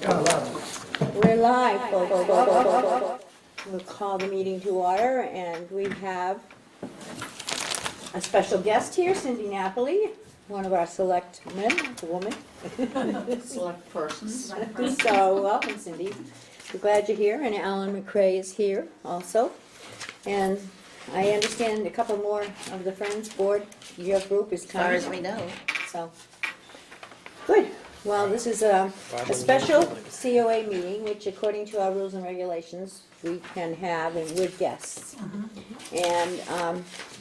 We're live, folks. We'll call the meeting to order, and we have a special guest here, Cindy Napoli, one of our select men, a woman. Select persons. So, welcome, Cindy. We're glad you're here, and Alan McCrae is here also. And I understand a couple more of the Friends Board, your group is As far coming. as we know. So, good. Well, this is a special COA meeting, which according to our rules and regulations, we can have and with guests. And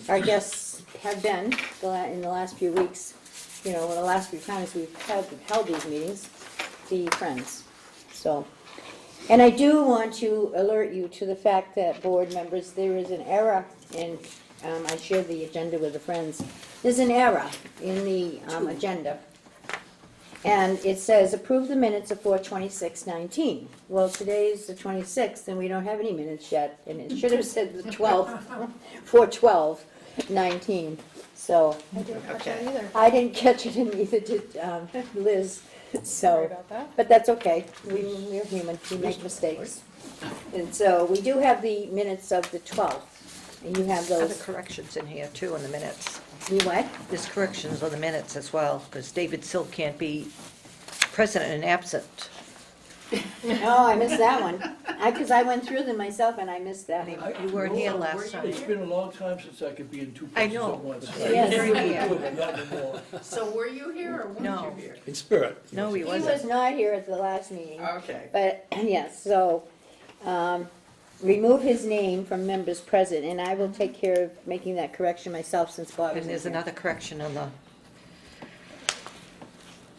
our guests have been, in the last few weeks, the last few times we've held these meetings, the Friends. So, and I do want to alert you to the fact that, board members, there is an error in, I shared the agenda with the Friends. There's an error in the agenda. And it says, approve the minutes of 4/26/19. Well, today's the 26th, and we don't have any minutes yet, and it should have said the 12th, 4/12/19. So, I didn't catch that either. I didn't catch it, and neither did Liz, Sorry so, about that. but that's okay, we're human, we make mistakes. And so, we do have the minutes of the 12th, and you have Other those, corrections in here too in the minutes. you what? There's corrections on the minutes as well, because David Silk can't be present and absent. Oh, I missed that one, because I went through them myself and I missed that. You weren't here last time. It's been a long time since I could be in two I places know. at once. Yes. You're here. Not anymore. So were you here or weren't No. you here? In spirit. No, he He was wasn't. not here at the last meeting, Okay. but, yes, so, remove his name from members present, and I will take care of making that correction myself since Bob And isn't there's here. another correction on the,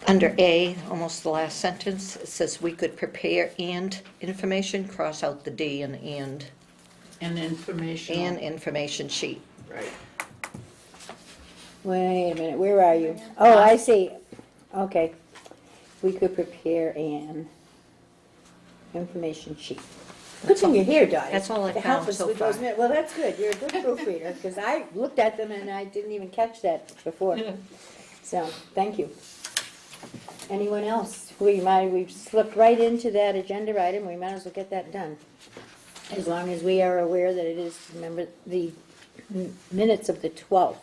under A, almost the last sentence, it says we could prepare and information, cross out the D and And information. information sheet. Right. Wait a minute, where are you? Oh, I see, okay. We could prepare an information sheet. Good thing you're here, Dottie. That's all I to help found us so with those far. minutes. Well, that's good, you're a good proofreader, because I looked at them and I didn't even catch that before. So, thank you. Anyone else? We've slipped right into that agenda item, we might as well get that done. As long as we are aware that it is, remember, the minutes of the 12th.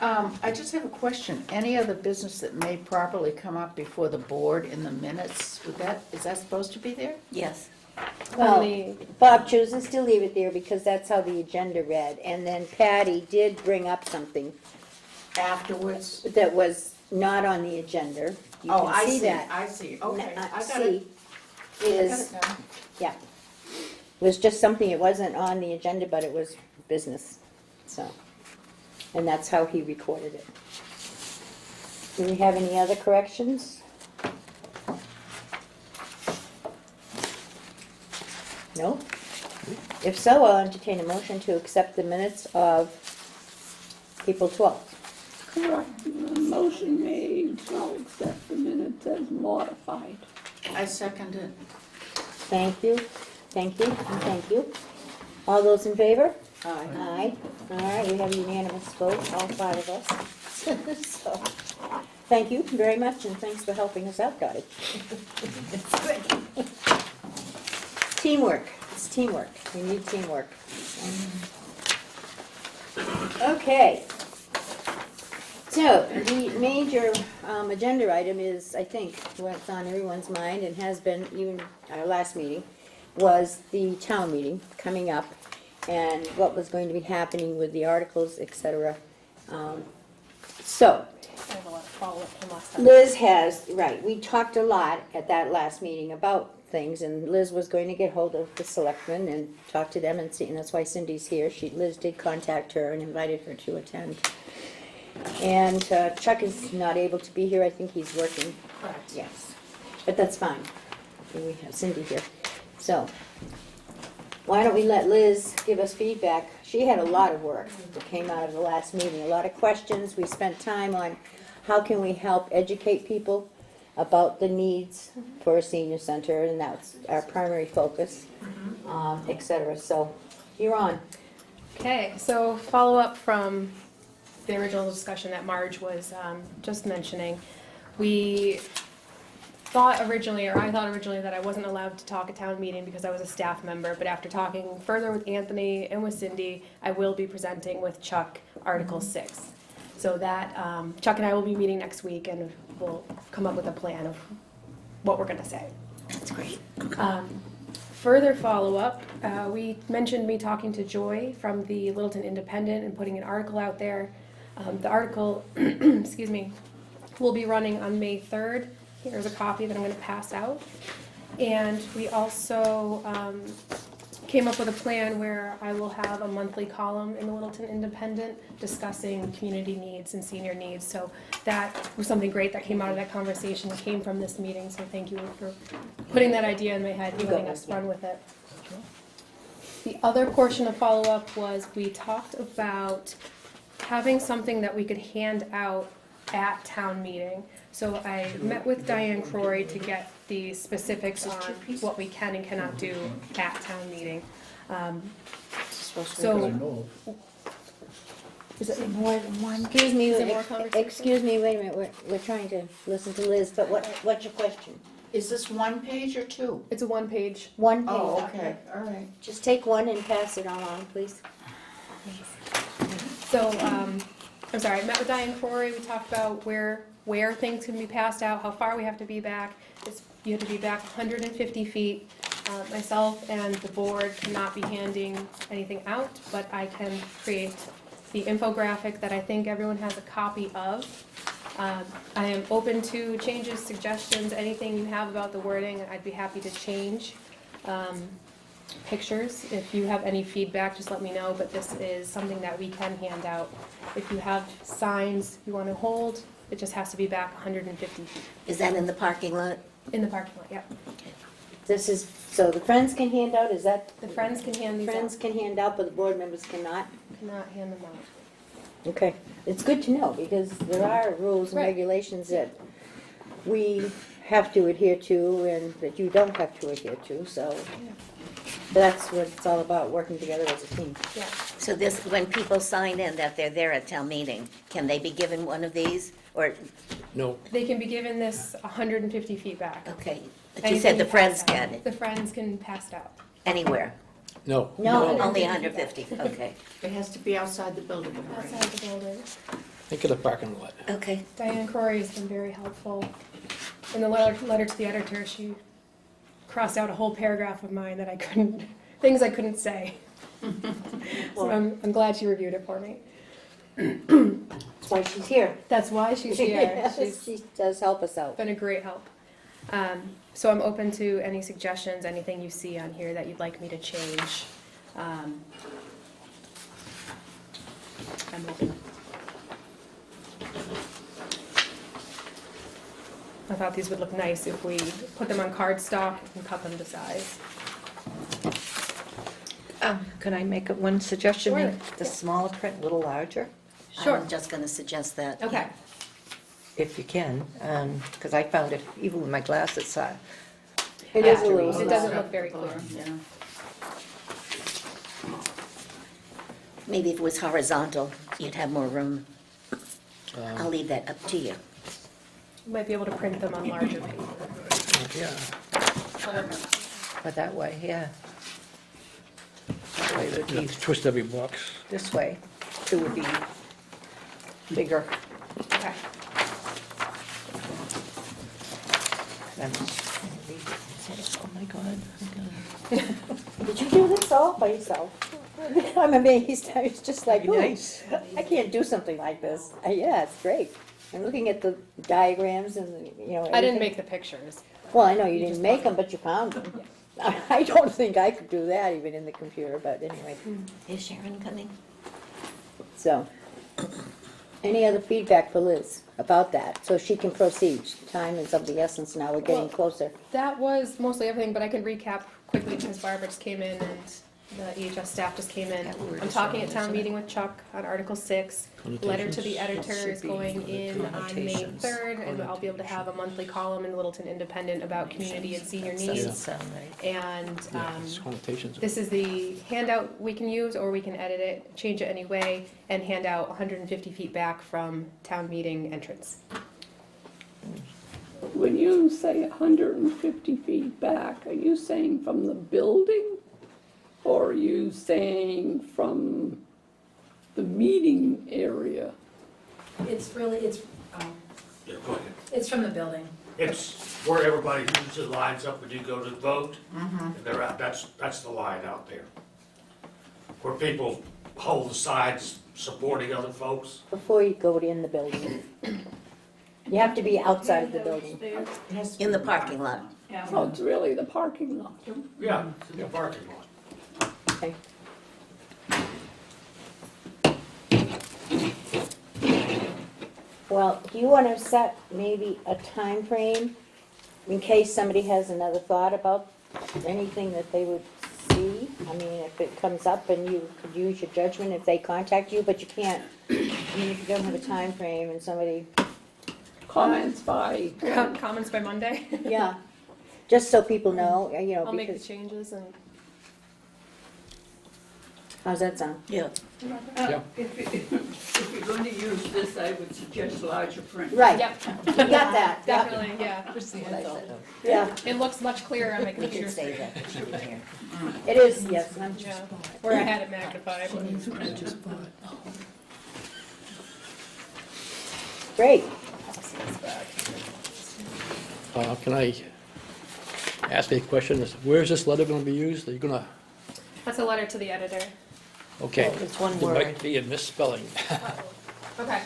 I just have a question. Any other business that may properly come up before the board in the minutes, is that supposed to be there? Yes. Well, the- Bob chooses to leave it there because that's how the agenda read. And then Patty did bring up something Afterwards? that was not on the agenda. You Oh, can I see see, that. I see. Okay, I got See it. I got is, it now. yeah. It was just something, it wasn't on the agenda, but it was business, so. And that's how he recorded it. Do we have any other corrections? No? If so, I'll entertain a motion to accept the minutes of April 12th. Correct. Motion made to accept the minutes as modified. I second it. Thank you, thank you, and thank you. All those in favor? Aye. Aye. All right, we have unanimous vote, all five of us. So, thank you very much, and thanks for helping us out, Dottie. It's good. Teamwork, it's teamwork, we need teamwork. Okay. So, the major agenda item is, I think, what's on everyone's mind and has been even our last meeting, was the town meeting coming up and what was going to be happening with the articles, et cetera. So, I have a lot of follow-up from last time. Liz has, right, we talked a lot at that last meeting about things, and Liz was going to get hold of the selectmen and talk to them and see, and that's why Cindy's here. Liz did contact her and invited her to attend. And Chuck is not able to be here, I think he's working. Correct. Yes, but that's fine. We have Cindy here. So, why don't we let Liz give us feedback? She had a lot of work that came out of the last meeting, a lot of questions. We spent time on how can we help educate people about the needs for a senior center, and that's our primary focus, et cetera. So, you're on. Okay, so follow-up from the original discussion that Marge was just mentioning. We thought originally, or I thought originally, that I wasn't allowed to talk at town meeting because I was a staff member, but after talking further with Anthony and with Cindy, I will be presenting with Chuck Article 6. So that, Chuck and I will be meeting next week, and we'll come up with a plan of what we're gonna say. That's great. Further follow-up, we mentioned me talking to Joy from the Littleton Independent and putting an article out there. The article, excuse me, will be running on May 3rd. Here's a copy that I'm going to pass out. And we also came up with a plan where I will have a monthly column in the Littleton Independent discussing community needs and senior needs. So that was something great that came out of that conversation, that came from this meeting. So thank you for putting that idea in my head and letting us run with it. The other portion of follow-up was we talked about having something that we could hand out at town meeting. So I met with Diane Croy to get the specifics on what we can and cannot do at town meeting. Supposed to be- So- That I know of. Is it More than one. Excuse me, Is there more conversation? excuse me, wait a minute, we're trying to listen to Liz, but what's your question? Is this one page or two? It's a one-page. One page. Oh, okay, all right. Just take one and pass it on, please. So, I'm sorry, I met with Diane Croy, we talked about where things can be passed out, how far we have to be back. You have to be back 150 feet. Myself and the board cannot be handing anything out, but I can create the infographic that I think everyone has a copy of. I am open to changes, suggestions, anything you have about the wording, I'd be happy to change. Pictures, if you have any feedback, just let me know, but this is something that we can hand out. If you have signs you want to hold, it just has to be back 150 feet Is that in the parking lot? in the parking lot, yeah. This is, so the friends can hand out, is that? The friends can hand these Friends out, can hand out, but the board members cannot? cannot hand them out. Okay, it's good to know, because there are rules and Right. regulations that we have to adhere to and that you don't have to adhere to, so that's what it's all about, working together as a team. Yeah, So this, when people sign in that they're there at town meeting, can they be given one of these? Or, No, they can be given this 150 feet back. okay, but you Anything said the pass friends out. can, The friends can pass it out. anywhere, no. No. only 150, okay, It has to be outside the building, right? Outside the building. Think of the parking lot. okay. Diane Crory has been very helpful. In the letter to the editor, she crossed out a whole paragraph of mine that I couldn't, things I couldn't say. So I'm glad she reviewed it for me. That's why she's here. That's why she's here. She's She does help us out. been a great help. So I'm open to any suggestions, anything you see on here that you'd like me to change. I'm open. I thought these would look nice if we put them on cardstock and cut them to size. Could I make one suggestion? Sure. Make the smaller print a little larger, Sure. I'm just gonna suggest that. Okay. if you can, because I found it, even with my glasses, It is a Yeah, little. it doesn't look very clear. Yeah. Maybe if it was horizontal, you'd have more room. I'll leave that up to you. You might be able to print them on larger paper. Yeah. but that way, yeah. That way it would You be, have to twist every box. this way, it would be bigger. Okay. than- Oh my God. Did you do this all by yourself? I'm amazed, I was just like, Be ooh, nice. I can't do something like this. Yeah, it's great. I'm looking at the diagrams and, you know. I didn't everything. make the pictures. Well, I know you didn't make them, but you found them. I don't think I could do that even in the computer, but anyway, Is Sharon coming? so. Any other feedback for Liz about that, so she can proceed? Time is of the essence now, we're getting Well- closer. That was mostly everything, but I can recap quickly because Barbara just came in and the EHS staff just came in. Yeah, we were I'm just talking at on town this, meeting with Chuck on Article 6. Letter to the editor Should is be going in on May connotations. 3rd, and I'll be able to have a monthly column in the Littleton Independent about community and senior Doesn't needs. sound right. And Yeah, it's connotations. this is the handout we can use, or we can edit it, change it any way, and hand out 150 feet back from town meeting entrance. when you say 150 feet back, are you saying from the building? Or are you saying from the meeting area? It's really, Yeah, go ahead. it's from the building. It's where everybody usually lines up when you go to vote. And they're out, that's the line out there. Where people hold the signs supporting other folks. Before you go in the building. You have to be outside of the building. In the parking lot. So it's really the parking lot. Yeah, it's in the parking lot. Okay. Well, do you want to set maybe a time frame in case somebody has another thought about anything that they would see? I mean, if it comes up and you could use your judgment if they contact you, but you can't, I mean, if you don't have a time frame and somebody, Comments by, Comments by Monday. yeah, just so people know, you know, I'll make the because, changes and. how's that sound? Yeah. Yeah. if you're going to use this, I would suggest larger print. Right, Yep, you got that, yeah, definitely, yeah. yeah, It looks much clearer on my We computer can say screen. that, it should be here. it is, yes, Yeah, where I had it magnified. great. Can I ask a question? Where's this letter gonna be used? Are you gonna, That's a letter to the editor. okay. Oh, it's one There word. might be a misspelling. Okay.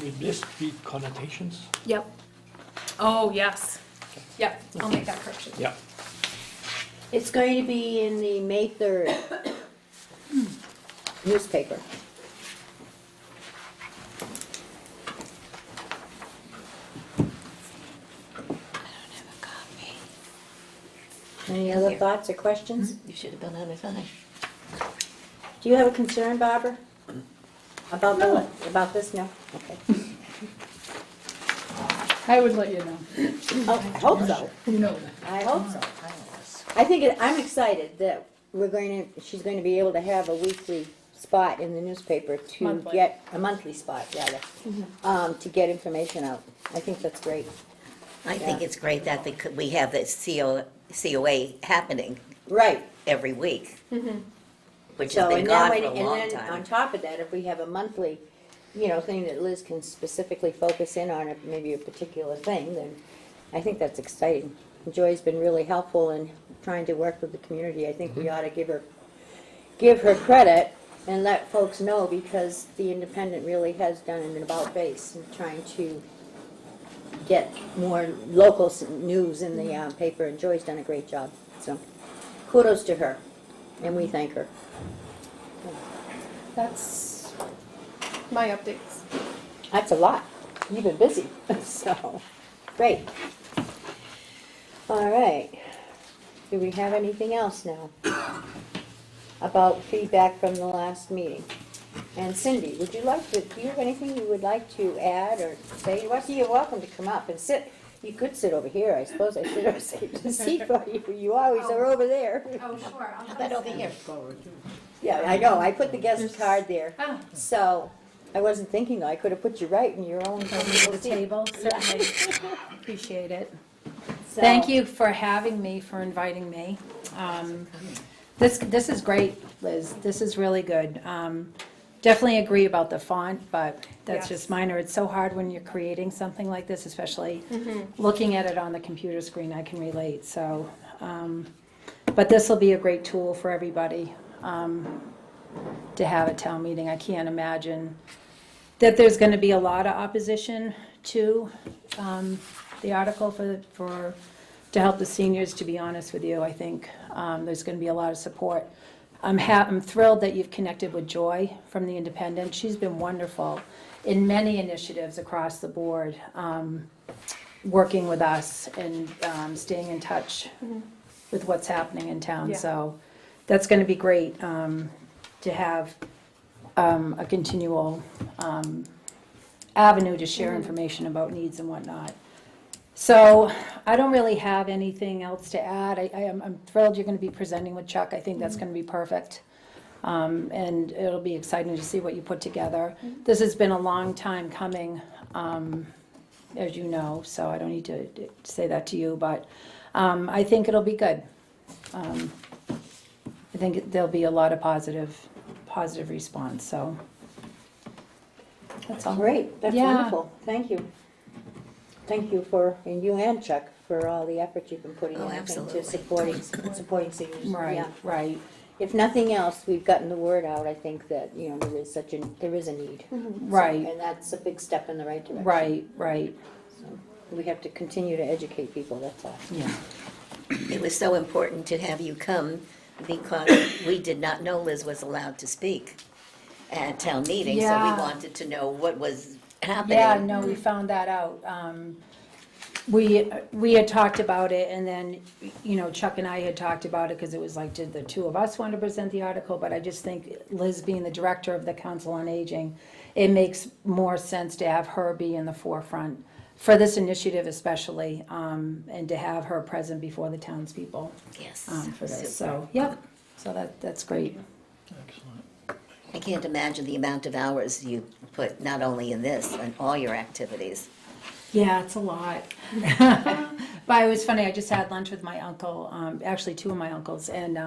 Would this be connotations? Yep. Oh, yes. Yep, I'll make that correction. Yeah. It's going to be in the May 3rd newspaper. Any other thoughts or questions? You should have been on it, fine. Do you have a concern, Barbara? About this? No? Okay. I would let you know. Oh, I hope so. You know. I hope so. I think, I'm excited that she's going to be able to have a weekly spot in the newspaper to Monthly. get, a monthly spot, rather, to get information out. I think that's great. I think Yeah. it's great that we have this COA happening Right. every week, which So, has been and gone then, for a long and then on time. top of that, if we have a monthly, thing that Liz can specifically focus in on, maybe a particular thing, then I think that's exciting. Joy's been really helpful in trying to work with the community. I think we ought to give her credit and let folks know, because the Independent really has done an about face in trying to get more local news in the paper, and Joy's done a great job. So kudos to her, and we thank her. That's my updates. That's a lot. You've been busy, so, great. All right. Do we have anything else now about feedback from the last meeting? And Cindy, do you have anything you would like to add or say? You're welcome to come up and sit. You could sit over here, I suppose. I should have saved a seat for you. You always are over there. Oh, sure. How about over here? Yeah, I know. I put the guest card there. Ah. So, I wasn't thinking, I could have put you right in your own comfortable seat. Table, certainly. Appreciate it. So- Thank you for having me, for inviting me. This is great, Liz. This is really good. Definitely agree about the font, but that's Yes. just minor. It's so hard when you're creating something like this, especially looking at it on the computer screen, I can relate, so. But this will be a great tool for everybody to have at town meeting. I can't imagine that there's gonna be a lot of opposition to the article to help the seniors, to be honest with you. I think there's gonna be a lot of support. I'm thrilled that you've connected with Joy from the Independent. She's been wonderful in many initiatives across the board, working with us and staying in touch with what's happening in town. Yeah. So that's gonna be great to have a continual avenue to share information about needs and whatnot. So I don't really have anything else to add. I'm thrilled you're going to be presenting with Chuck. I think that's going to be perfect. And it'll be exciting to see what you put together. This has been a long time coming. as you know, so I don't need to say that to you, but I think it'll be good. I think there'll be a lot of positive response, so. That's all. Great, that's Yeah. wonderful, thank you. Thank you for, and you and Chuck, for all the effort you've been putting in, Oh, I think, absolutely. to supporting seniors. Right, Yeah. right, If nothing else, we've gotten the word out, I think that, you know, there is a need. right, And that's a big step in the right direction. right, So we have to continue to educate people, that's all. yeah. It was so important to have you come because we did not know Liz was allowed to speak at town meeting, so Yeah. we wanted to know what was happening. Yeah, no, we found that out. We had talked about it, and then, you know, Chuck and I had talked about it, because it was like, did the two of us want to present the article? But I just think Liz being the director of the Council on Aging, it makes more sense to have her be in the forefront for this initiative especially, and to have her present before the townspeople Yes. for this. Super. So, yep, so that's great. I can't imagine the amount of hours you put not only in this, and all your activities. Yeah, it's a lot. But it was funny, I just had lunch with my uncle, actually two of my uncles, and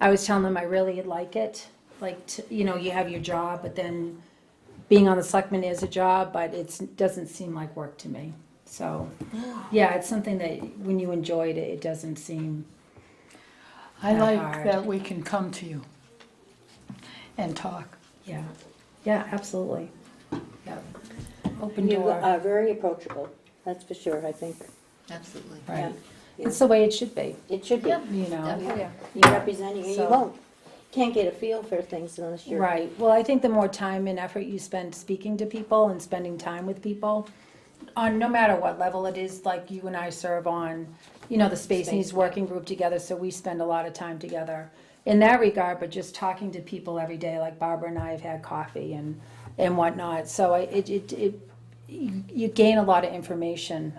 I was telling them I really like it. Like, you know, you have your job, but then being on the selectmen is a job, but it doesn't seem like work to me. So, yeah, it's something that when you enjoy it, it doesn't seem, I That like hard. that we can come to you and talk. yeah. Yeah, absolutely. Yeah. Open You door, are very approachable, that's for sure, I think. Absolutely. right. Yeah. It's the way it should be, It should be. you know? Yeah. You represent, and you So- won't, can't get a feel for things unless you're. Right, well, I think the more time and effort you spend speaking to people and spending time with people, on no matter what level it is, like you and I serve on, you know, the Space Needs Working Group together, so we spend a lot of time together in that regard, but just talking to people every day, like Barbara and I have had coffee and whatnot, so you gain a lot of information,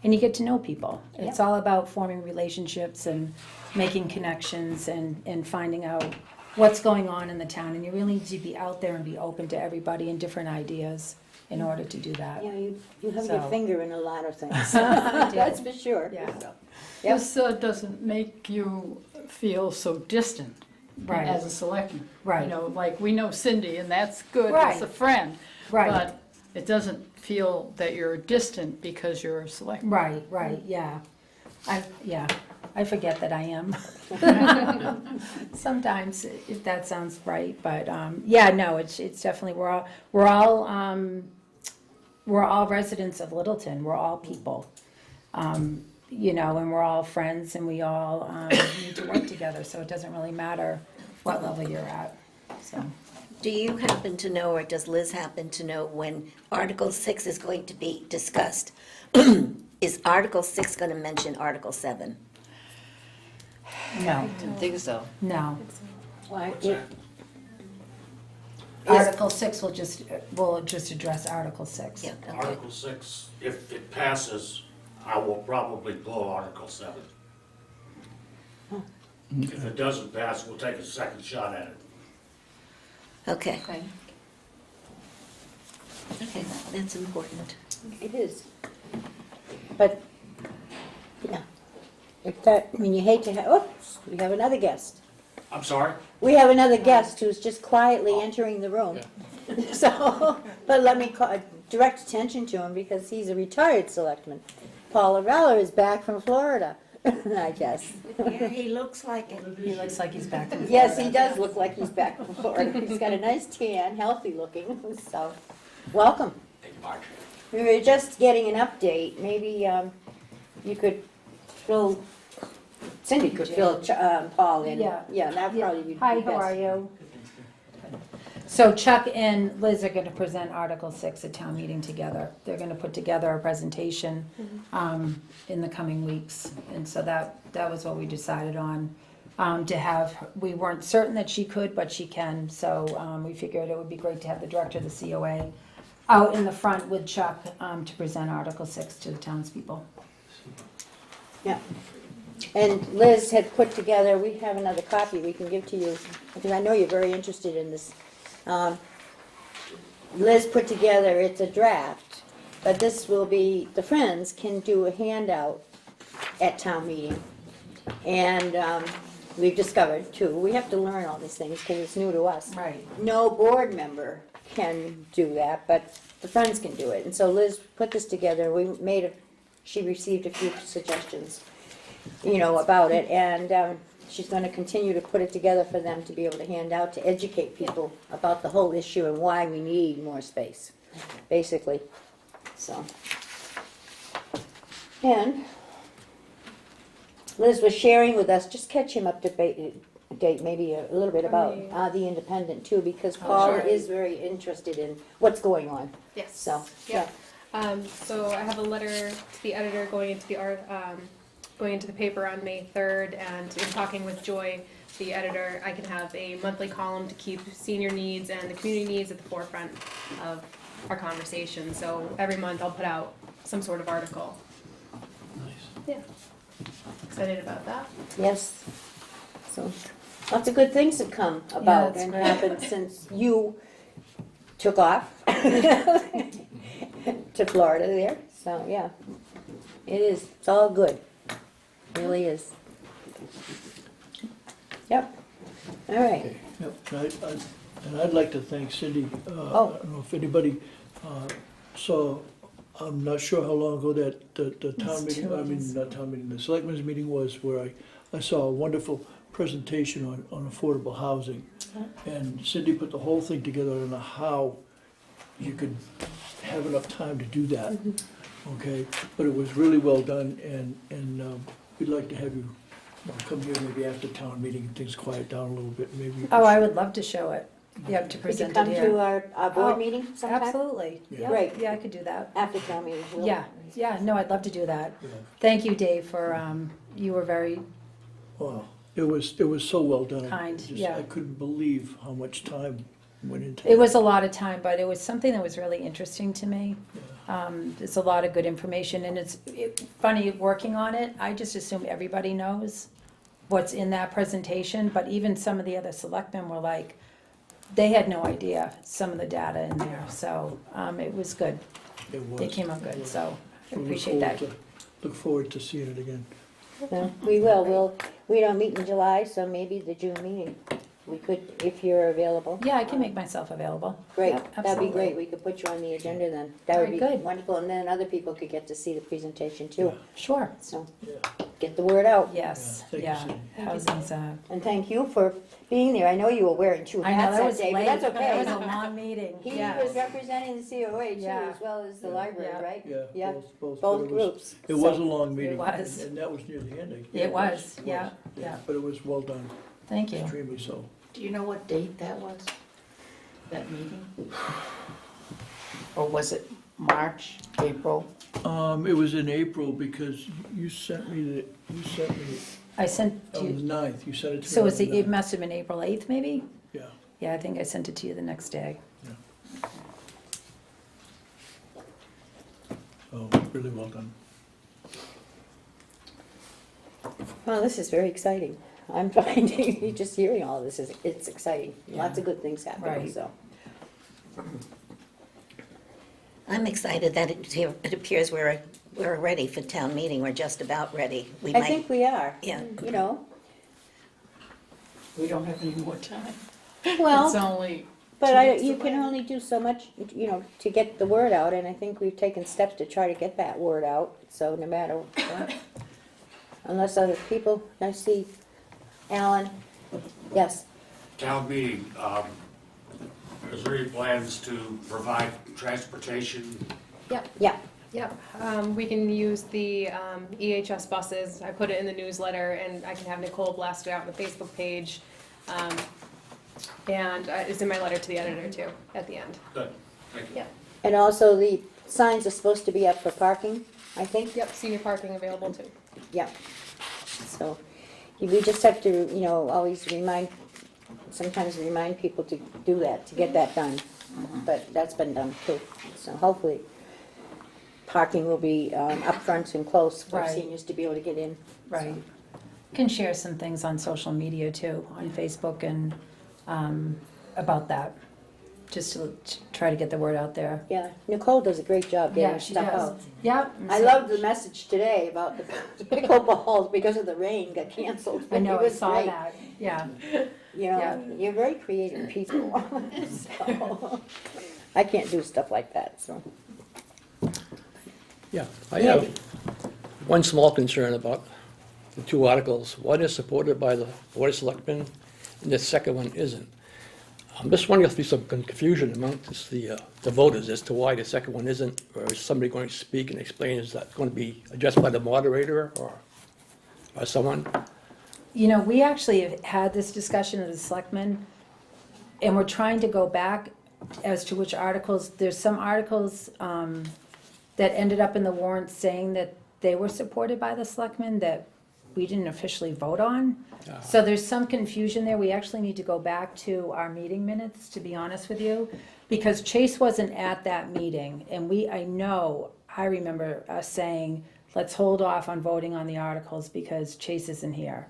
and you get to know people. It's all about forming relationships and making connections and finding out what's going on in the town, and you really need to be out there and be open to everybody and different ideas in order to do that. Yeah, you have your So. finger in a lot of things, I do. that's for sure. Yeah. Yep. This doesn't make you feel so distant Right. as a selectman. Right. You know, like, we know Cindy, and that's good, Right. it's a friend. Right. But it doesn't feel that you're distant because you're a selectman. Right, yeah. I forget that I am. Sometimes, if that sounds right, but, yeah, no, it's definitely, we're all residents of Littleton, we're all people. You know, and we're all friends, and we all, need to work together, so it doesn't really matter what level you're at, so. Do you happen to know, or does Liz happen to know, when Article 6 is going to be discussed? Is Article 6 going to mention Article 7? No, Didn't think so. no. Why, What's that? Article 6 will just address Article 6. Yeah, okay. Article 6, if it passes, I will probably blow Article 7. If it doesn't pass, we'll take a second shot at it. Okay, Okay. okay, that's important. it is. But, yeah, if that, I mean, you hate to have, oops, we have another guest. I'm sorry? We have another guest who's just quietly entering the room. So, but let me direct attention to him because he's a retired selectman. Paul Arella is back from Florida, I guess. Yeah, he looks like it. He looks like he's back in Florida. Yes, he does look like he's back from Florida. He's got a nice tan, healthy looking, so, welcome. Thank you, Mark. We were just getting an update, maybe you could fill, Cindy could fill Paul in. Yeah. Yeah, that'd probably be best. Hi, how are you? So Chuck and Liz are gonna present Article 6 at town meeting together. They're gonna put together a presentation in the coming weeks. And so that was what we decided on, to have. We weren't certain that she could, but she can. So we figured it would be great to have the director of the COA out in the front with Chuck to present Article 6 to the townspeople. Yeah. And Liz had put together, we have another copy we can give to you, because I know you're very interested in this. Liz put together, it's a draft, but this will be, the Friends can do a handout at town meeting. And we've discovered too, we have to learn all these things because it's new to us. Right. No board member can do that, but the Friends can do it. And so Liz put this together, she received a few suggestions, about it. And she's gonna continue to put it together for them to be able to hand out, to educate people about the whole issue and why we need more space, basically, so. And Liz was sharing with us, just catch him up to date maybe a little bit about the Independent too, because Paul sure. is very interested in what's going on, Yes. so, Yeah. So I have a letter to the editor going into going into the paper on May 3rd, and in talking with Joy, the editor, I can have a monthly column to keep senior needs and the community needs at the forefront of our conversation. So every month I'll put out some sort of article. Nice. Yeah. Excited about that. yes. So, lots of good things have come about that's and great. happened since you took off to Florida there, so, yeah. It's all good, really is. Yep, all right. Okay, yep, and I'd like to thank Cindy. I don't know if anybody saw, I'm not sure how long ago that the town meeting, not town meeting, the selectmen's meeting was, where I saw a wonderful presentation on affordable housing. And Cindy put the whole thing together on how you could have enough time to do that, okay? But it was really well done, and we'd like to have you come here maybe after town meeting, and things quiet down a little bit, maybe. you Oh, could- I would love to show it. Yep, to Could you present it come to here. our board Oh, meeting sometime? Absolutely. Yeah. Great. Yeah, I could do that. After town meeting. we'll- Yeah, no, I'd love to do that. Yeah. Thank you, Dave, for, you were very, Wow, it was so well done. Kind, Just- yeah. I couldn't believe how much time went into it was a lot of time, but it was something that was really interesting to me. There's a lot of good information, and it's funny, working on it, I just assume everybody knows what's in that presentation, but even some of the other selectmen were like, they had no idea some of the data in there, so it was good. It was. It came out good, so I So look appreciate that. forward Look forward to seeing it again. Yeah, we will, we don't meet in July, so maybe the June meeting, we could, if you're available. Yeah, I can make myself available. Great, Yep, that'd be absolutely. great, we could put you on the agenda then, that would Very be good. wonderful, and then other people could get to see the presentation too, Sure, so, Yeah. get the word out. yes, Yeah, thank you, yeah. Cindy. Housing's, And thank you for being there, I know you were wearing two I know, hats that that was day, but late, that's but that was a okay. long meeting, He yes. was representing the COA too, Yeah. as well as the Yeah. library, Yeah. right? Yeah, Yeah, both both but it was- groups. It was So- a long meeting. was. And that was near the end. It was, It yeah, yeah. But it was well done, Thank you. extremely so. Do you know what date that was? That meeting? Or was it March, April? It was in April because you sent me I sent on the you, 9th, you sent it to me. so on it's, the it 9th. must have been April 8th, maybe? Yeah, Yeah, I think I sent it to you the next day. oh, really well done. Well, this is very exciting. I'm finding, just hearing all this it's exciting. Lots of good things happening, Right. so. I'm excited that it appears we're ready for town meeting, we're just about ready. We I might, think we are. Yeah. You know, We don't have any more time. well, It's only but 2 weeks you can away. only do so much, to get the word out, and I think we've taken steps to try to get that word out, so no matter what. Unless other people, I see Alan, yes. Town meeting, is there any plans to provide transportation? Yep. Yeah, Yep, we can use the EHS buses. I put it in the newsletter, and I can have Nicole blast it out on the Facebook page. And it's in my letter to the editor too, at the end. Good, thank you. Yep. and also the signs are supposed to be up for parking, I think. Yep, senior parking available too. Yeah. So, we just have to, always sometimes remind people to do that, to get that done. But that's been done too. So hopefully, parking will be up front and close for Right. seniors to be able to get in. Right. Can share some things on social media too, on Facebook and about that. just to try to get the word out there. Yeah, Nicole does a great job Yeah, getting she stuff does. out. Yep. I love the message today about the pickleball because of the rain got canceled. I know, It I was saw great. that, yeah. You know, Yeah. you're very creative people. So, I can't do stuff like that, so. Yeah, I have one small concern about the two articles. One is supported by the Board of Selectmen, and the second one isn't. I'm just wondering if there's some confusion amongst the voters as to why the second one isn't, or is somebody going to speak and explain, is that going to be addressed by the moderator or someone? You know, we actually have had this discussion as a selectmen, and we're trying to go back as to which articles, there's some articles that ended up in the warrant saying that they were supported by the selectmen that we didn't officially vote on. So there's some confusion there. We actually need to go back to our meeting minutes, to be honest with you, because Chase wasn't at that meeting, and I remember us saying, let's hold off on voting on the articles because Chase isn't here.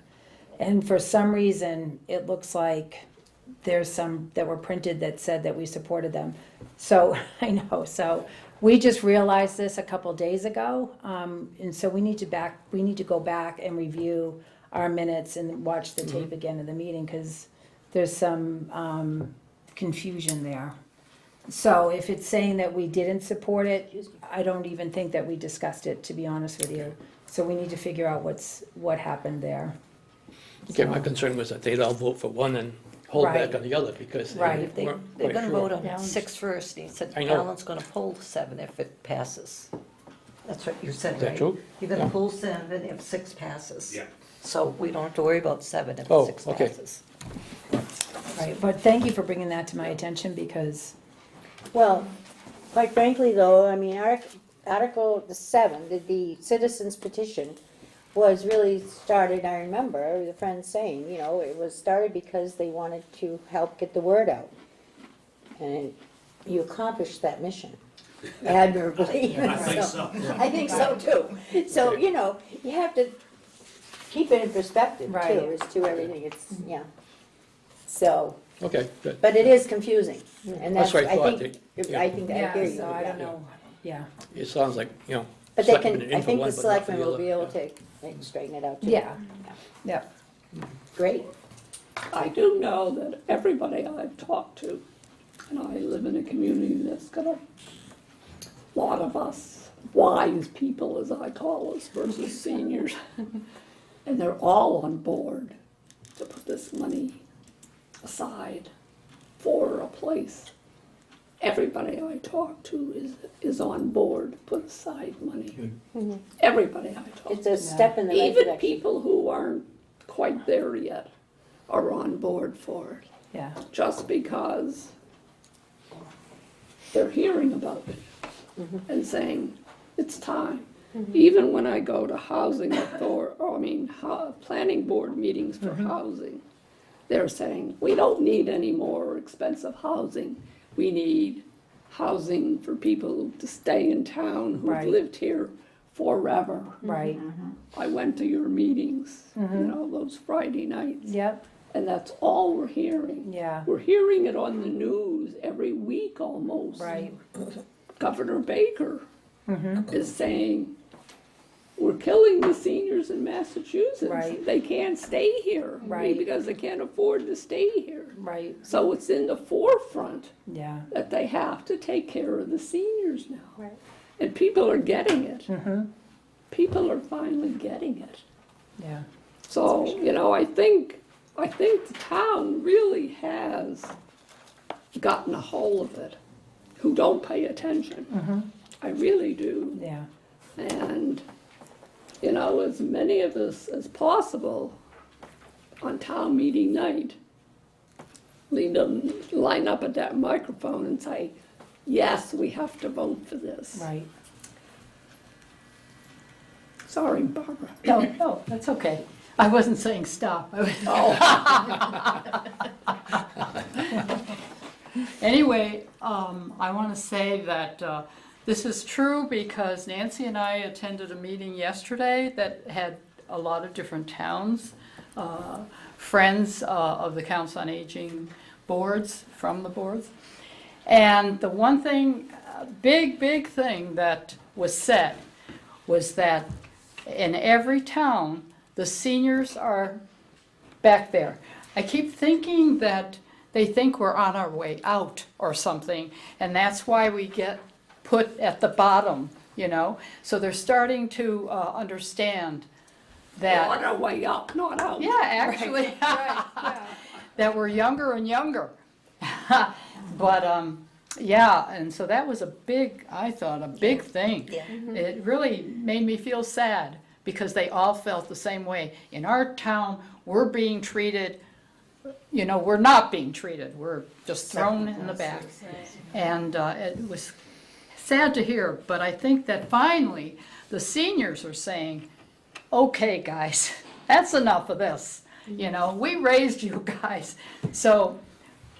And for some reason, it looks like there's some that were printed that said that we supported them. So, I know, so we just realized this a couple days ago. And so we need to go back and review our minutes and watch the tape again of the meeting, because there's some confusion there. So if it's saying that we didn't support it, I don't even think that we discussed it, to be honest with you. So we need to figure out what happened there. Okay, my concern was that they'd all vote for one and hold back Right. on the other because they Right. weren't They're quite gonna sure. vote on 6 first, and he said I know. Alan's gonna pull 7 if it passes. That's what you said, Is that right? true? You're gonna Yeah. pull 7 if 6 passes. Yeah. So we don't have to worry about 7 if Oh, 6 okay. passes. Right, but thank you for bringing that to my attention, because, Well, quite frankly though, I mean, Article 7, the citizens petition, was really started, I remember the friends saying, you know, it was started because they wanted to help get the word out. And you accomplished that mission admirably. I think so. I think so too. So, you know, you have to keep it in perspective Right. too, as to everything, it's, yeah. So, Okay, good. but it is confusing, and That's that's, what I thought, I think, I hear you. so I with don't that. know, yeah. It sounds like, But they selectmen can, in I for think one, the but not for selectmen the will other. be able Yeah. to straighten it out too. Yeah, yep. Great. I do know that everybody I've talked to, and I live in a community that's got a lot of us wise people, as I call us, versus seniors. And they're all on board to put this money aside for a place. Everybody I talk to is on board to put aside money. Everybody I talk It's to. a step in the right Even direction. people who aren't quite there yet are on board for it, Yeah, just because they're hearing about it and saying, it's time. Even when I go to planning board meetings for housing, they're saying, we don't need any more expensive housing. We need housing for people to stay in town who've Right. lived here forever. right, I went to your meetings, those Friday nights, yep, and that's all we're hearing. yeah, We're hearing it on the news every week almost. right, Governor Baker is saying, we're killing the seniors in Massachusetts. Right. They can't stay here. Right. Because they can't afford to stay here. right, So it's in the forefront yeah, that they have to take care of the seniors now. Right. And people are getting it. People are finally getting it. yeah, So, I think the town really has gotten a hold of it, who don't pay attention. I really do. yeah, And, as many of us as possible on town meeting night, line up at that microphone and say, yes, we have to vote for this. right. Sorry, Barbara. No, that's okay. I wasn't saying stop. Anyway, I want to say that this is true because Nancy and I attended a meeting yesterday that had a lot of different towns, friends of the Council on Aging boards, from the boards. And the one thing, big thing that was said was that in every town, the seniors are back there. I keep thinking that they think we're on our way out or something, and that's why we get put at the bottom, you know? So they're starting to understand that. On our way up, not out. Yeah, actually, that we're younger and younger. But, yeah, and so that was I thought, a big thing. Yeah. It really made me feel sad, because they all felt the same way. In our town, we're being treated, you know, we're not being treated, we're just thrown in the back. And it was sad to hear, but I think that finally, the seniors are saying, okay, guys, that's enough of this. You know, we raised you guys, so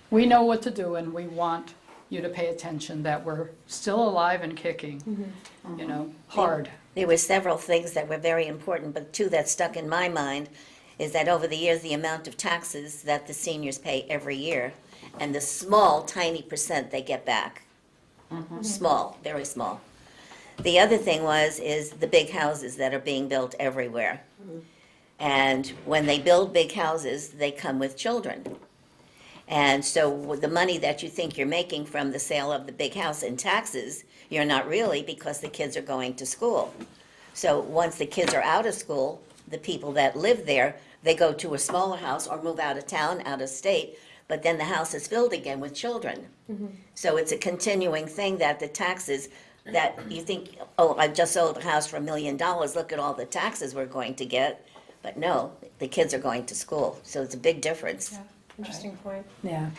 we know what to do, and we want you to pay attention that we're still alive and kicking, you know, hard. There were several things that were very important, but two that stuck in my mind is that over the years, the amount of taxes that the seniors pay every year, and the small, tiny percent they get back. Small, very small. The other thing is the big houses that are being built everywhere. And when they build big houses, they come with children. And so the money that you think you're making from the sale of the big house in taxes, you're not really, because the kids are going to school. So once the kids are out of school, the people that live there, they go to a smaller house or move out of town, out of state, but then the house is filled again with children. So it's a continuing thing that the taxes, that you think, oh, I've just sold a house for $1 million, look at all the taxes we're going to get. But no, the kids are going to school, so it's a big difference. Yeah, interesting point. Yeah,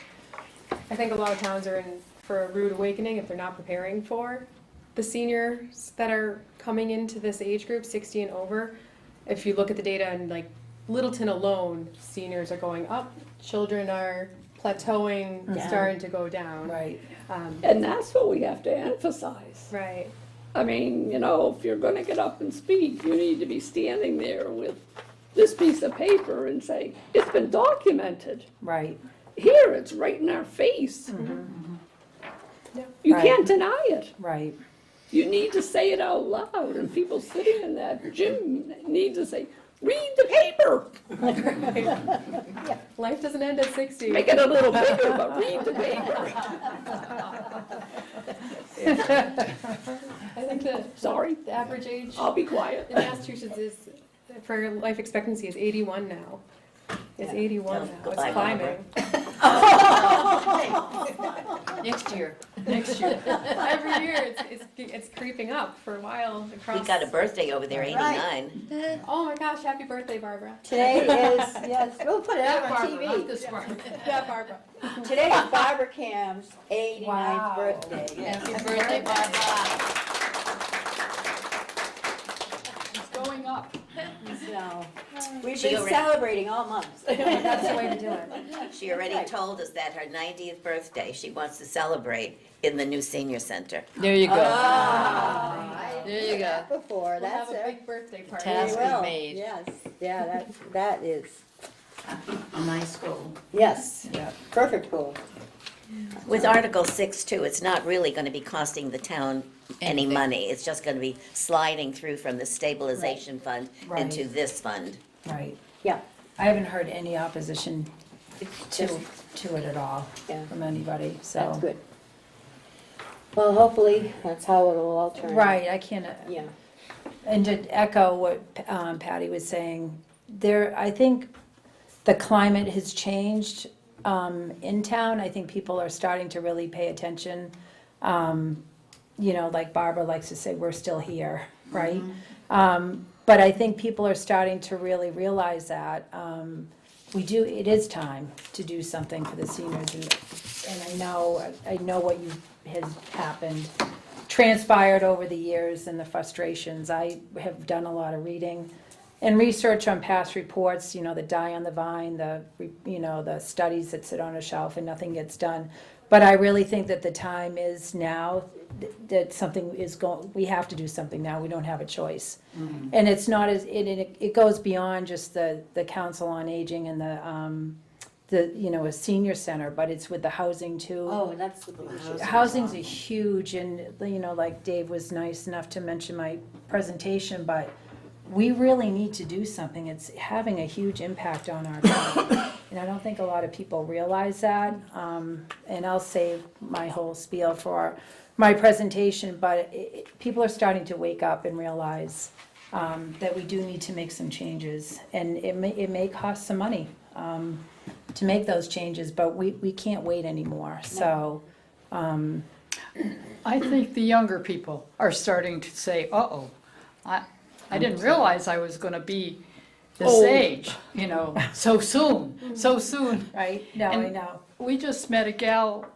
I think a lot of towns are in for a rude awakening if they're not preparing for the seniors that are coming into this age group, 60 and over. If you look at the data, and like Littleton alone, seniors are going up, children are plateauing, Yeah. starting to go down. right. And that's what we have to emphasize. Right. I mean, you know, if you're gonna get up and speak, you need to be standing there with this piece of paper and say, it's been documented. Right. Here, it's right in our face. Yeah. You Right. can't deny it. Right. You need to say it out loud, and people sitting in that gym need to say, read the paper. Life doesn't end at 60. Make it a little bigger, but read the paper. I think Sorry, the average age I'll be quiet. in Massachusetts is, for life expectancy, is 81 now. It's 81 now. It's Goodbye, climbing. Next year. Next year. Every year it's creeping up for a while across. We got a birthday over there, 89. Oh my gosh, happy birthday, Barbara. Today is, yes, we'll put it out on Barbara, not TV. this Barbara. Yeah, Barbara. Today is Barbara Cam's 89th Wow. birthday. Happy birthday, Barbara. It's going up. So, we've She been already- celebrating all month. That's the way to do it. She already told us that her 90th birthday, she wants to celebrate in the new senior center. There you go. Ah, There you go. Before, We'll that's have a it. big birthday party. Task We is will. made. Yes, yeah, that is, A nice school. yes, perfect goal. With Article 6 too, it's not really going to be costing the town any Anything. money. It's just going to be sliding through from the stabilization fund Right. into this fund. Right. Yeah, I haven't heard any opposition to it at all Yeah. from anybody, so. that's good. Well, hopefully, that's how it'll all turn out. Right, I can't, Yeah, and to echo what Patty was saying, I think the climate has changed in town. I think people are starting to really pay attention. You know, like Barbara likes to say, we're still here, right? But I think people are starting to really realize that it is time to do something for the seniors. And I know what has happened, transpired over the years and the frustrations. I have done a lot of reading and research on past reports, you know, the die on the vine, the studies that sit on a shelf and nothing gets done. But I really think that the time is now, that something is we have to do something now, we don't have a choice. And it's not it goes beyond just the Council on Aging and a senior center, but it's with the housing too. Oh, that's the big issue. Housing's a huge, and, like Dave was nice enough to mention my presentation, but we really need to do something. It's having a huge impact on our town. And I don't think a lot of people realize that. And I'll save my whole spiel for my presentation, but people are starting to wake up and realize that we do need to make some changes. And it may cost some money to make those changes, but we can't wait anymore. So, I think the younger people are starting to say, uh-oh, I didn't realize I was gonna be this Old. age, so soon. right? No, I And know. We just met a gal,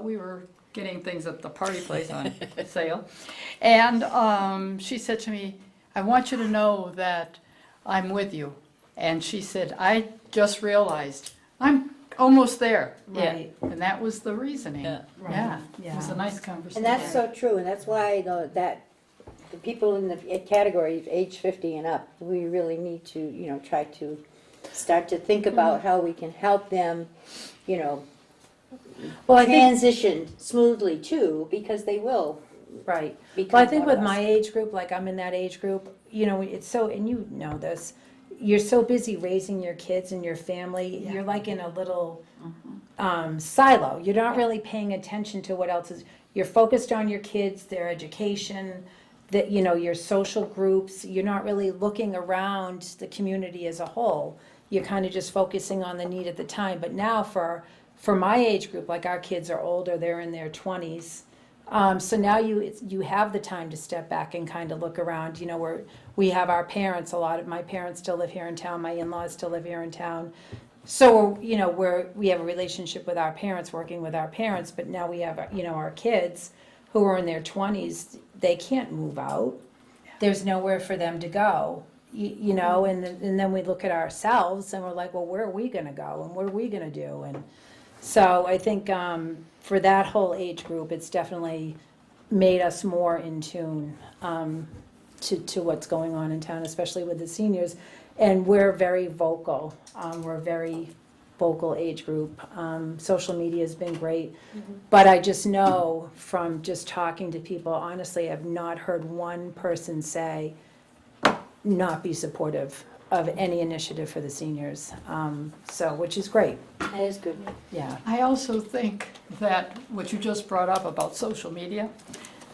we were getting things at the party place on sale. And she said to me, I want you to know that I'm with you. And she said, I just realized I'm almost there. Right. And that was the reasoning. Yeah. Yeah, it was a Yeah. nice conversation. And that's so true, and that's why, the people in the category age 50 and up, we really need to, try to start to think about how we can help them, Well, I think, transition smoothly too, because they will right. become Well, I think one of with us. my age group, like I'm in that age group, it's so, and you know this, you're so busy raising your kids and your family, you're like in a little silo. You're not really paying attention to what else is, you're focused on your kids, their education, your social groups. You're not really looking around the community as a whole. You're kind of just focusing on the need at the time. But now for my age group, like our kids are older, they're in their 20s. So now you have the time to step back and kind of look around. We have our parents. A lot of my parents still live here in town. My in-laws still live here in town. So we have a relationship with our parents, working with our parents. But now we have our kids who are in their 20s. They can't move out. There's nowhere for them to go. And then we look at ourselves and we're like, well, where are we going to go and what are we going to do? And so I think for that whole age group, it's definitely made us more in tune to what's going on in town, especially with the seniors. And we're very vocal. We're a very vocal age group. Social media has been great. But I just know from just talking to people, honestly, I've not heard one person say not be supportive of any initiative for the seniors. Which is great. That is good. Yeah. I also think that what you just brought up about social media,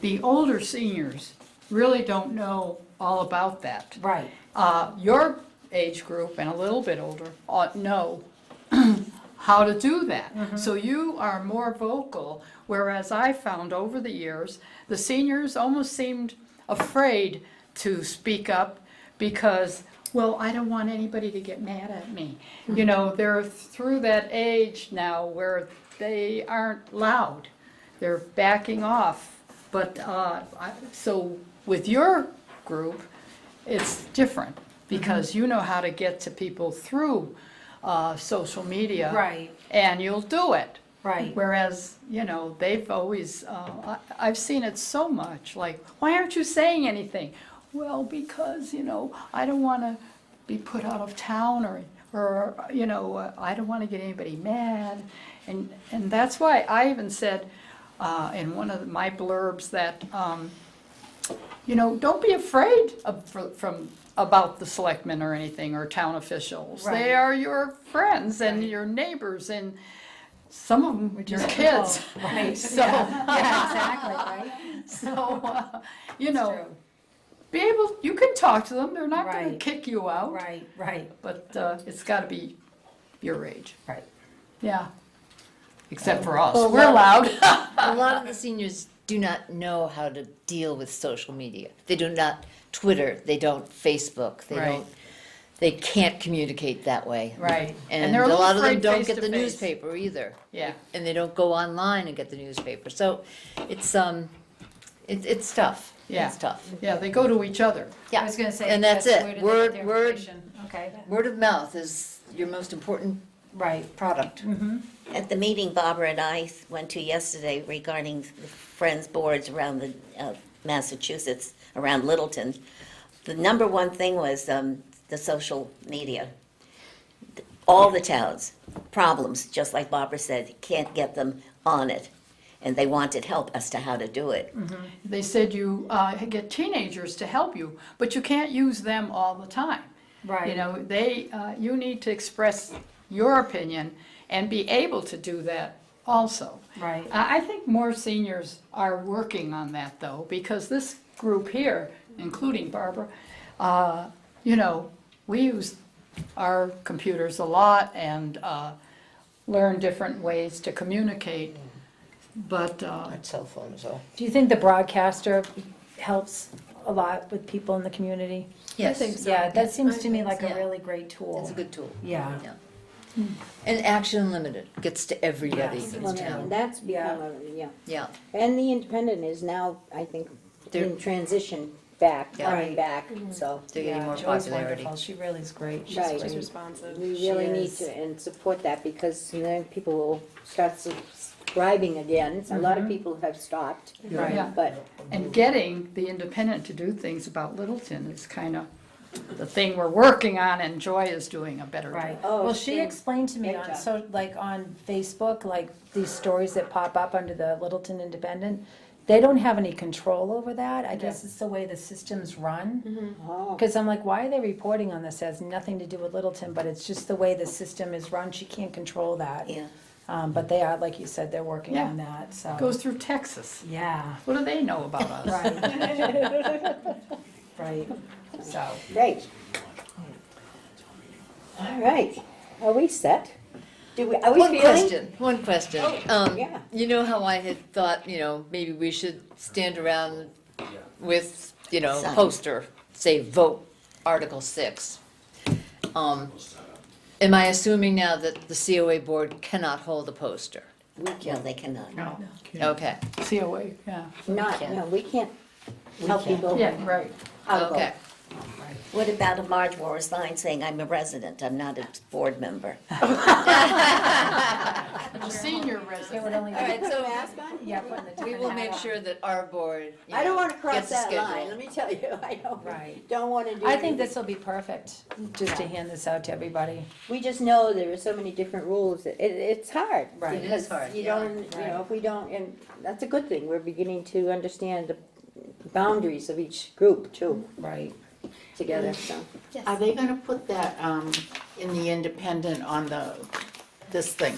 the older seniors really don't know all about that. Right. Your age group and a little bit older know how to do that. So you are more vocal, whereas I found over the years, the seniors almost seemed afraid to speak up because, well, I don't want anybody to get mad at me. They're through that age now where they aren't loud. They're backing off. But so with your group, it's different because you know how to get to people through social media. Right. And you'll do it. Right. Whereas, they've always, I've seen it so much, like, why aren't you saying anything? Well, because, I don't want to be put out of town or I don't want to get anybody mad. And that's why I even said in one of my blurbs that, don't be afraid about the selectmen or anything, or town officials. Right. They are your friends and Right. your neighbors and some of them your just kids. people. Right. So, Yeah, exactly, right? so, It's true. you can talk to them. They're not going to Right. kick you out. Right. But it's got to be your age. Right. Yeah. Except for us. Well, We're loud. A lot of the seniors do not know how to deal with social media. They do not Twitter, they don't Facebook, Right. they can't communicate that way. Right. And they're a little lot of them afraid don't get the face-to-face. newspaper either. Yeah. And they don't go online and get the newspaper. So it's tough. Yeah. It's tough. Yeah, they go to each other. I was gonna say. And that's it. where do they get Word- their word- information? Okay. Word of mouth is your most important Right. product. At the meeting Barbara and I went to yesterday regarding the Friends boards around the Massachusetts, around Littleton, the number one thing was the social media. all the towns, problems, just like Barbara said, can't get them on it. And they wanted help as to how to do it. They said you get teenagers to help you, but you can't use them all the time. Right. You know, you need to express your opinion and be able to do that also. Right. I think more seniors are working on that though, because this group here, including Barbara, you know, we use our computers a lot and learn different ways to communicate. But Cell phone as well. Do you think the broadcaster helps a lot with people in the community? Yes. think so. Yeah, that seems to me like Yeah. a really great tool. It's a good tool. Yeah. And Action Unlimited gets to everybody Yes. in Well, town. that's become, yeah. Yeah, And the Independent is now, I think, They're- in transition back, Yeah. coming back, so. they're getting Yeah, more Joy's popularity. wonderful. She really is great. She's Right. She's great. responsive. We She really need is. to, and support that, because, you know, people will start subscribing again. A lot of people have stopped, Right. Yeah. but, And getting the Independent to do things about Littleton is kind of the thing we're working on, and Joy is doing a better job. Right. Oh, Well, she she did. explained to me Great on, job. so, like, on Facebook, like, these stories that pop up under the Littleton Independent, they don't have any control over that. I guess it's the way the systems run. oh, Because I'm like, why are they reporting on this? It has nothing to do with Littleton, but it's just the way the system is run. She can't control that. Yeah. But they are, like you said, they're working Yeah. on that, so. Goes through Texas. Yeah, What do they know about us? right. Right, so. great. All right, are we set? Are we One feeling? question. yeah. You know how I had thought, you know, maybe we should stand around with, you know, Sign. poster, say, vote Article 6. Am I assuming now that the COA board cannot hold a poster? No, they cannot. No, Okay, COA, yeah. Not, no, we can't tell can't. people Yeah, right. how to vote. okay. What about a Marge wore a sign saying, "I'm a resident, I'm not a board member"? A senior It would resident. only All right, be, so yeah, putting the we different will make hat on. sure that our board, you I don't know, wanna cross gets a that schedule. line, let me tell you, I Right. don't wanna do. I think this will be perfect, just to hand this out to everybody. We just know there are so many different rules, it's hard. Right. It Because is hard, you yeah. don't, you know, if we don't, and that's a good thing, we're beginning to understand the boundaries of each group too, Right. together, so. Are they gonna put that, in the Independent on this thing?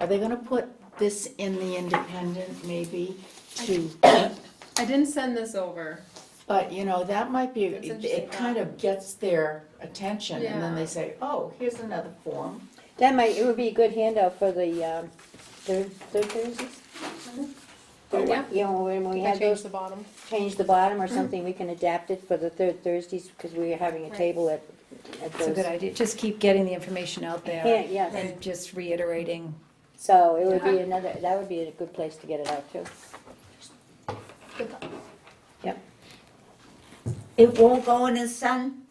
Are they gonna put this in the Independent maybe to, I didn't send this over. but you know, that might be, That's interesting. it kind of gets their attention and then Yeah. they say, oh, here's another form. That might, it would be a good handout for the, third Thursdays? Third, Yeah. you know, when we I have changed those, the bottom. change the bottom or something, we can adapt it for the third Thursdays, because we are having a Right. table at It's a those. good idea. Just keep getting the information out Yeah, there yes. and just reiterating. So it would be another, that would be a good place to get it out too. Yep. It won't go in the sun,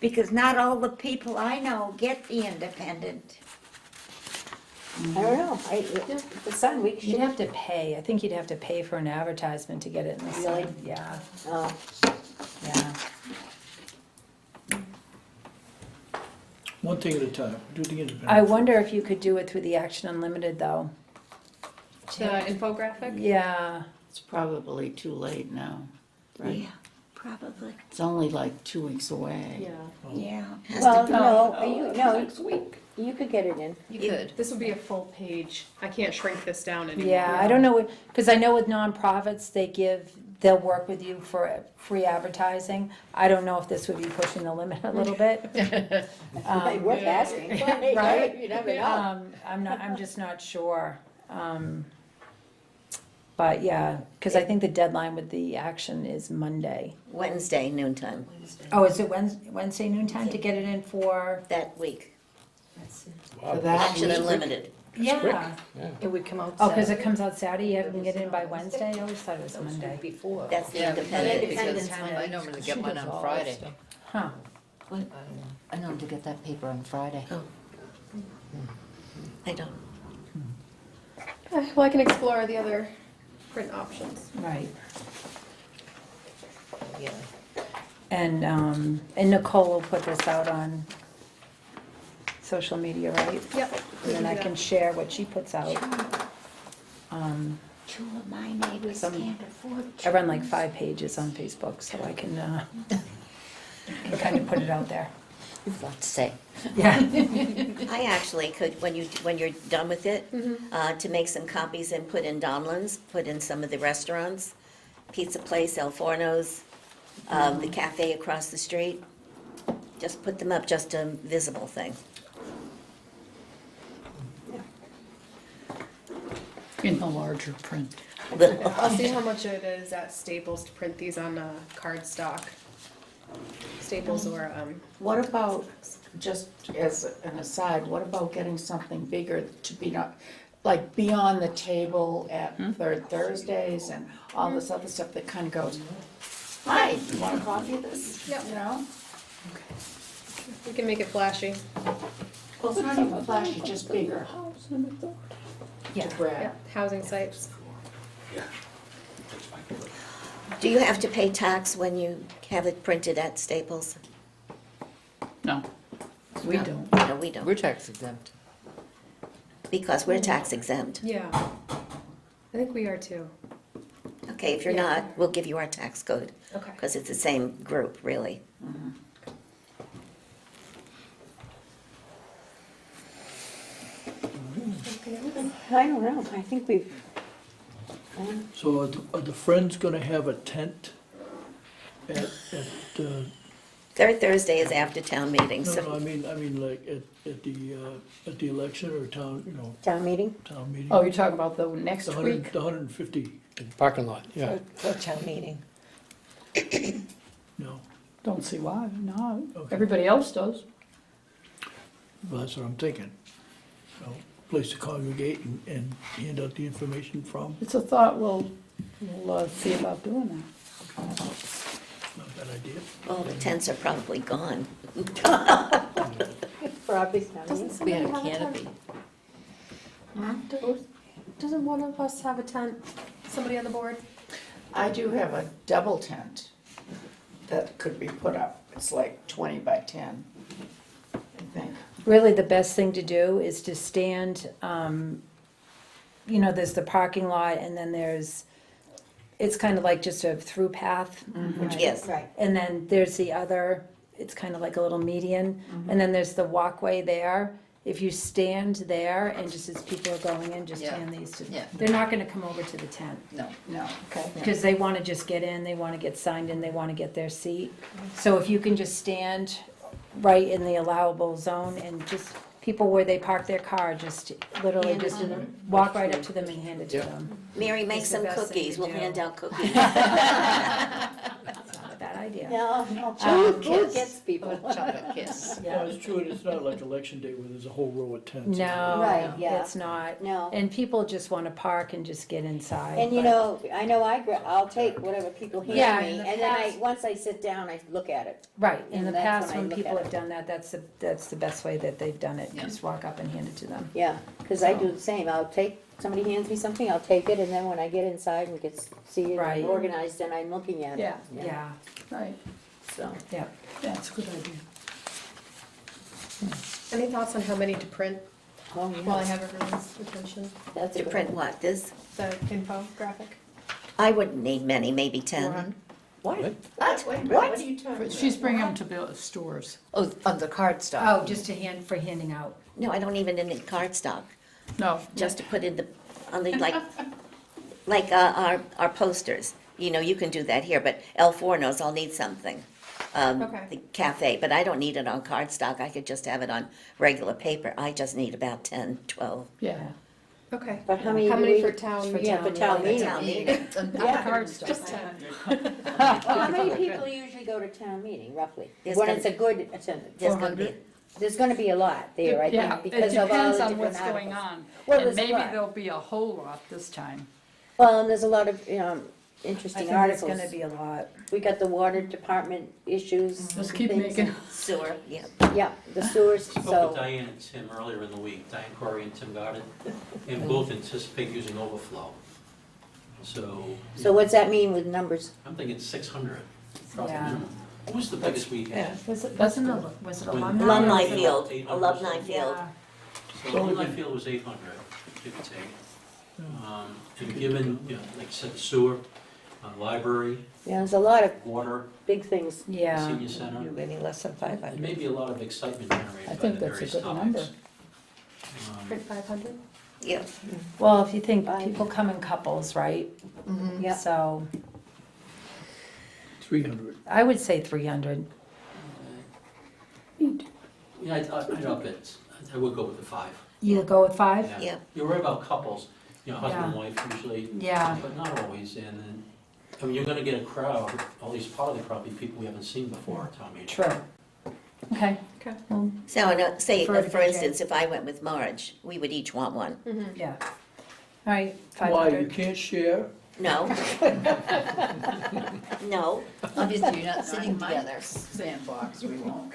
because not all the people I know get the Independent. I don't know, the Sun Week You'd should, have to pay. I think you'd have to pay for an advertisement to get it in the Really? sun. Yeah, oh, yeah. One thing at a time, do the Independent. I wonder if you could do it through the Action Unlimited though. The infographic? Yeah, It's probably too late now, right? Yeah, probably, It's only like 2 weeks away. Yeah. yeah. well, no, Oh, next week. you could get it in. You could. This would be a full page. I can't shrink this down anymore. yeah. I don't know, because I know with nonprofits, they'll work with you for free advertising. I don't know if this would be pushing the limit a little bit. Worth asking. Right? You never know. I'm just not sure. But yeah, because I think the deadline with the action is Monday. Wednesday noontime, Oh, is it Wednesday noontime to get it in for? that week. For that Action week, Unlimited. Yeah. It would come out. Oh, because it comes out Saturday, you have to get it in by Wednesday? I always thought it was Monday. Before. That's the Yeah, Independent. because I normally get mine on Friday. Huh. I normally get that paper on Friday. I don't. Well, I can explore the other print options. Right. Yeah. And Nicole will put this out on social media, right? Yep. And then I can share what she puts out. Two of my neighbors Some- can't afford I run like 5 pages on Facebook, so I can kind of put it out there. You've a lot to say. Yeah. I actually could, when you're done with it, to make some copies and put in Domlin's, put in some of the restaurants, Pizza Place, El Forno's, the cafe across the street. Just put them up, just a visible thing. In the larger print. I'll see how much it is at Staples to print these on cardstock. Staples or, What about, just as an aside, what about getting something bigger to be not, like be on the table at Third Thursdays and all this other stuff that kind of goes, hi, you want a copy of this? Yep. You know? we can make it flashy. Well, it's not even flashy, just bigger Yeah. to grab. Yeah, housing sites. Yeah, that's fine. Do you have to pay tax when you have it printed at Staples? No, we don't. No, we don't, We're tax exempt. because we're tax exempt. Yeah. I think we are too. Okay, if you're Yeah. not, we'll give you our tax code, Okay. because it's the same group, really. I don't know, I think we've, So are the Friends gonna have a tent at, Third Thursday is after town meeting, no, so I mean like at the election or town, town meeting? town meeting? Oh, you're talking about the next The week? 150, Parking lot, yeah. for town meeting. no, Don't see why, no. Okay. Everybody else does. well, that's what I'm thinking. Place to congregate and hand out the information from, It's a thought, we'll see about doing that. not a bad idea. all the tents are probably gone. For our big town meeting? We had a canopy. Doesn't one of us have a tent? Somebody on the board? I do have a double tent that could be put up. It's like 20 by 10, I think. Really, the best thing to do is to stand, there's the parking lot, and then it's kind of like just a through path. which- Yes. Right. And then there's the other, it's kind of like a little median, and then there's the walkway there. If you stand there and just as people are going in, just Yeah. hand these to, Yeah. they're not gonna come over to the tent. No. No, okay. Because they want to just get in, they want to get signed in, they want to get their seat. So if you can just stand right in the allowable zone and just, people where they park their car, just literally Hand it just to them. walk right up to them and hand it to Yeah. them. Mary, make It's the some best thing cookies, to we'll do. hand out cookies. It's not a bad idea. No, no, food Kiss. gets people. Chocolate kiss. Well, it's true, and it's not like election day where there's a whole row of tents. No, Right, yeah. it's not. No. And people just want to park and just get inside. And you but- know, I know I'll take whatever people Yeah, hand in me, the and then past- once I sit down, I look at it. Right, in and the that's past, when I when look people at have it. done that, that's the best way that they've done it. Yeah. Just walk up and hand it to them. Yeah, because I do the same, somebody hands me something, I'll take it, and then when I get inside and see it Right. organized, then I'm looking at it. Yeah. Yeah, Right, So, yeah. that's a good idea. Any thoughts on how many to print oh, while I yeah, have everyone's attention? that's a To good print one. what, this? The info graphic? I wouldn't need many, maybe 10. 400? What? Wait a minute, what are you talking about? She's bringing them to the stores. Oh, on the card stock. Oh, just for handing out. No, I don't even need cardstock, No, just to put in on the, like our posters. You can do that here, but El Forno's, I'll need something. Okay. The cafe, but I don't need it on cardstock, I could just have it on regular paper. I just need about 10, 12. yeah, Okay. But how many do we- for town? Yeah, for town meeting. Town meeting. Yeah. card stuff. Just 10. How many people usually go to town meeting, roughly? There's When gonna- it's a good attendance? There's gonna be, There's gonna be a lot there, I Yeah, think, it because of all depends the on different what's going articles. on. Well, And there's a maybe lot. there'll be a whole lot this time. Well, and there's a lot of, I interesting think there's articles. gonna be a lot. We got the water department issues. Just and keep things. making, sewer, yeah. Yeah, the sewers, Spoke with so, Diane and Tim earlier in the week, Diane Corey and Tim Goddard, and both anticipate using overflow. So so what's that mean with numbers? I'm thinking 600 across the Yeah. minimum. What was the biggest we had? Was it, That's wasn't good. it, was it When- alumni? Alumni or was it- field, 800 alumni something. field. Yeah. So Alumni Field was 800, give or take. And given, you know, like you said, the sewer, library, Yeah, there's a lot of water, big things. Yeah. senior center, Any less than 500. there may be a lot of excitement generated I by think the that's a various good topics. number. Print 500? Yeah. Well, if you think people come in couples, right? Yeah. So 300. I would say 300. Yeah, I'd up it, I would go with the 5. You go with 5? Yeah. You're right about couples, you know, husband and Yeah. wife usually, Yeah. but not always, and then, I mean, you're gonna get a crowd, at least partly probably people we haven't seen before at town meeting. True. Okay. Okay. Well, So, say, For the for BJ. instance, if I went with Marge, we would each want one. yeah. All right, Why, you 500. can't share? No? No? Obviously, you're not sitting together. Sandbox, we won't.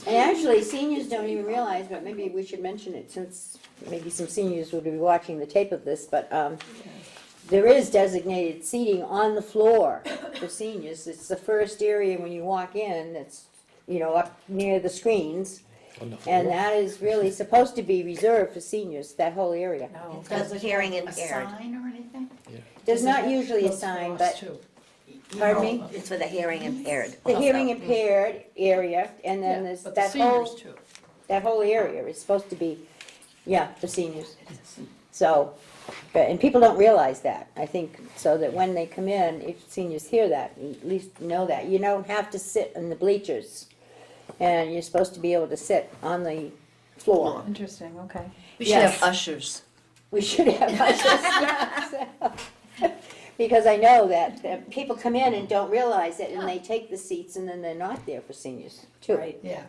And actually, seniors don't even realize, but maybe we should mention it since maybe some seniors will be watching the tape of this, but there is designated seating on the floor for seniors. It's the first area when you walk in, it's, you know, up near the screens. On the And floor. that is really supposed to be reserved for seniors, that whole area. No. Does hearing impaired. sign or anything? There's not usually a sign, but, pardon me? It's for the hearing impaired. The also. hearing impaired area, and then Yeah, there's but the that seniors whole, too. that whole area is supposed to be, yeah, for seniors. So, and people don't realize that, I think, so that when they come in, if seniors hear that, at least know that. You don't have to sit in the bleachers, and you're supposed to be able to sit on the floor. Interesting, okay. We should Yes. have ushers. We should have ushers, yes. Because I know that people come in and don't realize it, and they take the seats, and then they're not there for seniors, too, Right. Yeah,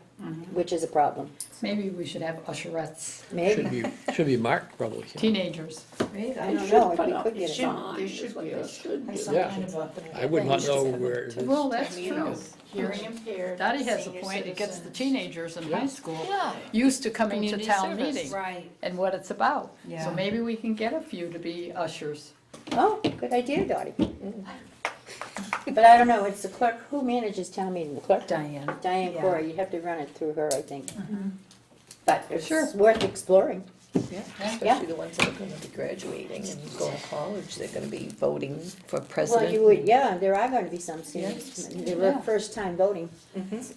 which is a problem. maybe we should have usherettes, Maybe, Should be marked probably. teenagers. I don't know if we could get it. There should be a Yeah, I would not know where it is. Well, that's you true. know, hearing impaired. Dottie has a senior point, it gets the citizens. teenagers in high school Yeah. used to coming to Community town service. meeting Right. and what it's about. Yeah. So maybe we can get a few to be ushers. Oh, good idea, Dottie. But I don't know, it's the clerk, who manages town meeting, the clerk? Diane. Diane Yeah. Corey, you have to run it through her, I think. But Sure. it's worth exploring. Yeah, especially the ones that are gonna be graduating and going to college, they're gonna be voting for Well, president. you would, yeah, there are gonna be some seniors, they were Yeah. first time voting,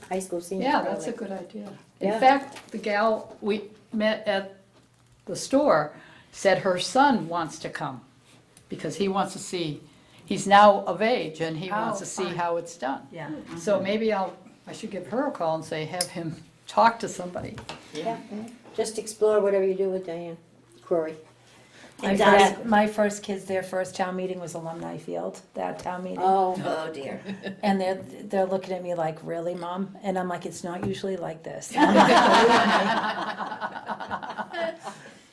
high school seniors. Yeah, that's a probably. good idea. Yeah. In fact, the gal we met at the store said her son wants to come because he wants to see, he's now of age and he wants Oh, to see fun. how it's done. Yeah. So maybe I should give her a call and say, have him talk to somebody. Yeah, just explore whatever you do with Diane Corey. My first, my first kids, their first town meeting was Alumni Field, that town meeting. Oh, Oh, dear. And they're looking at me like, really, Mom? And I'm like, it's not usually like this.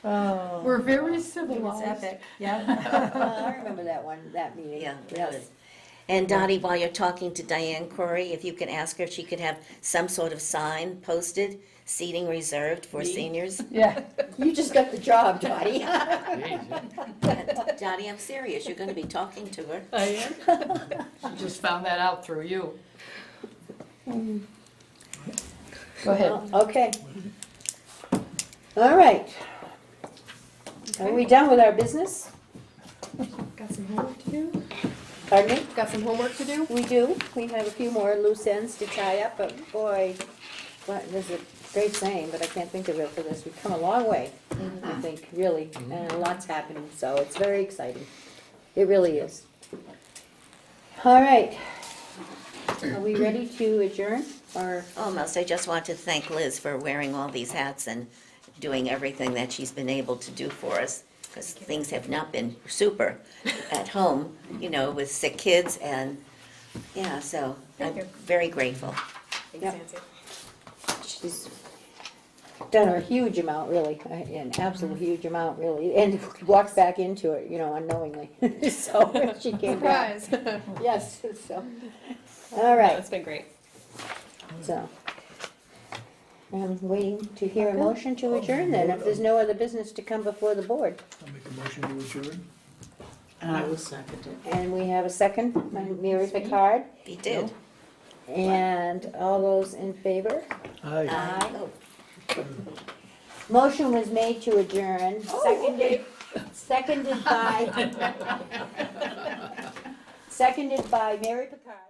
Oh, We're very it was civilized. epic, yeah. I remember that one, that meeting. Yeah, Yes. really. And Dottie, while you're talking to Diane Corey, if you can ask her if she could have some sort of sign posted, seating reserved for seniors. Yeah, You just got the job, Dottie. Dottie, I'm serious, you're gonna be talking to her. she just found that out through you. Go ahead. Okay. All right. Are we done with our business? Got some homework to do? Pardon me? Got some homework to do? We do. We have a few more loose ends to tie up, but boy, there's a great saying, but I can't think of it for this. We've come a long way, I think, really, and lots happening, so it's very exciting. It really is. All right. Are we ready to adjourn, or? Almost, I just want to thank Liz for wearing all these hats and doing everything that she's been able to do for us, because things have not been super at home, you know, with sick kids and, yeah, so I'm very grateful. Yep. She's done a huge amount, really, an absolute huge amount, really, and walked back into it, you know, unknowingly. So when she came back. Surprise. Yes, so, all right, That's been great. so. I'm waiting to hear a motion to adjourn then, if there's no other business to come before the board. I'll make a motion to adjourn. And I will second it. And we have a second, by Mary Picard, He did. And all those in favor? Aye. Aye. Motion was made to adjourn, seconded by Mary Picard.